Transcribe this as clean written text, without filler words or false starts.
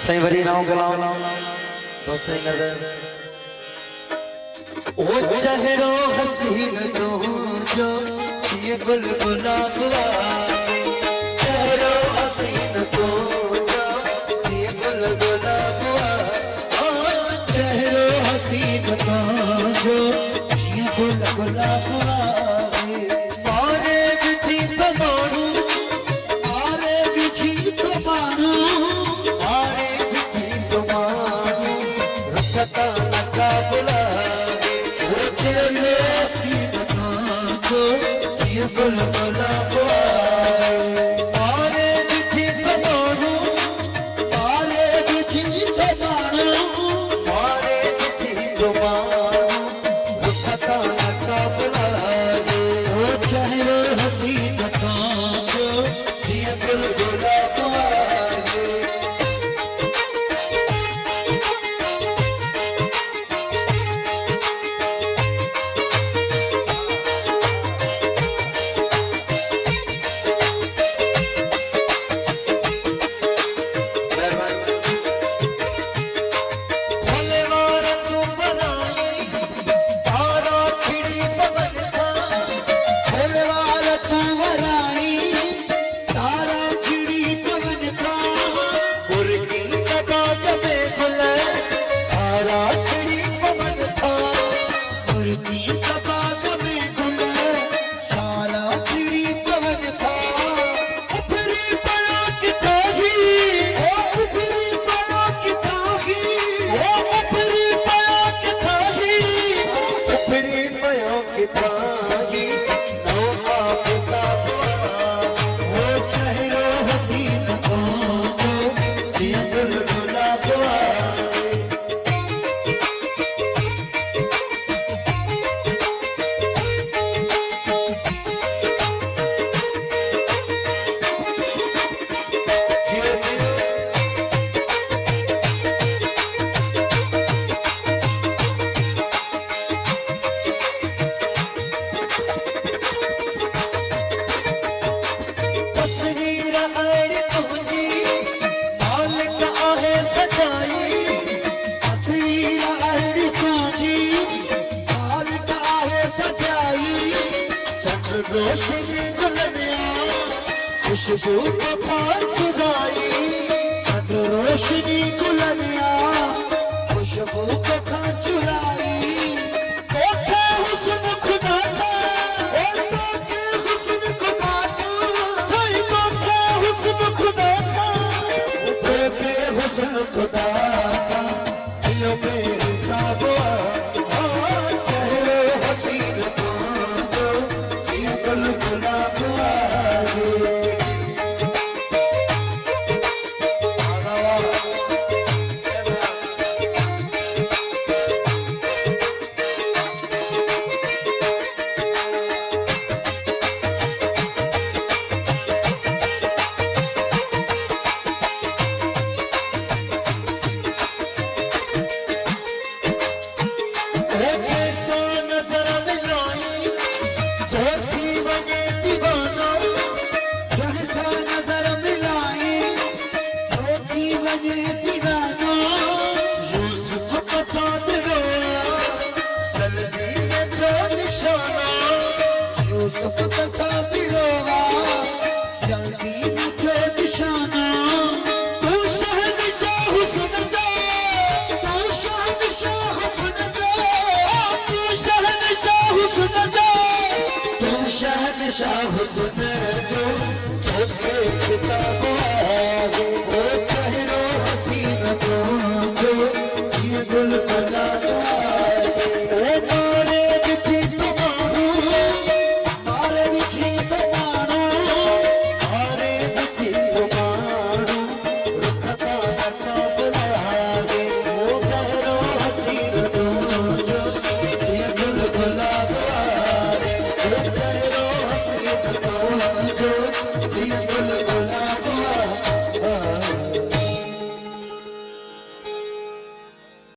सही भरी नाव गलाम दोस्त नजर ओ चेहरो हसीन तो जो ये बुलबुला हुआ चेहरो हसीन तो जो ये बुलबुला हुआ चेहरो हसीन तो जो ये बुलबुला हुआ मारे बिछी तो मारू मारे बिछी तो मारू बुलबुला मारे बिछी तो मारू मारे बिछी तो मारू मारे बिछी तो मारू रुखता का बुलाए ओ चेहरे हसीन को जिया बुलबुला रोशनी गुलनिया खुशबू को पान चुराई छठ रोशनी गुलनिया खुशबू को पान चुराई देखा हुस्न खुदा का देखा के हुस्न खुदा का सही देखा हुस्न खुदा का देखे हुस्न खुदा का दिलों में हिसाब चेहरे हसीन जल्दी मुझे निशाना तू शहंशाह हुस्न जा तू शहंशाह हुस्न जा तू शहंशाह हुस्न जा तू शहंशाह हुस्न जो तोखे किताब आगे वो चेहरो हसीन को जो ये बुलबुला जो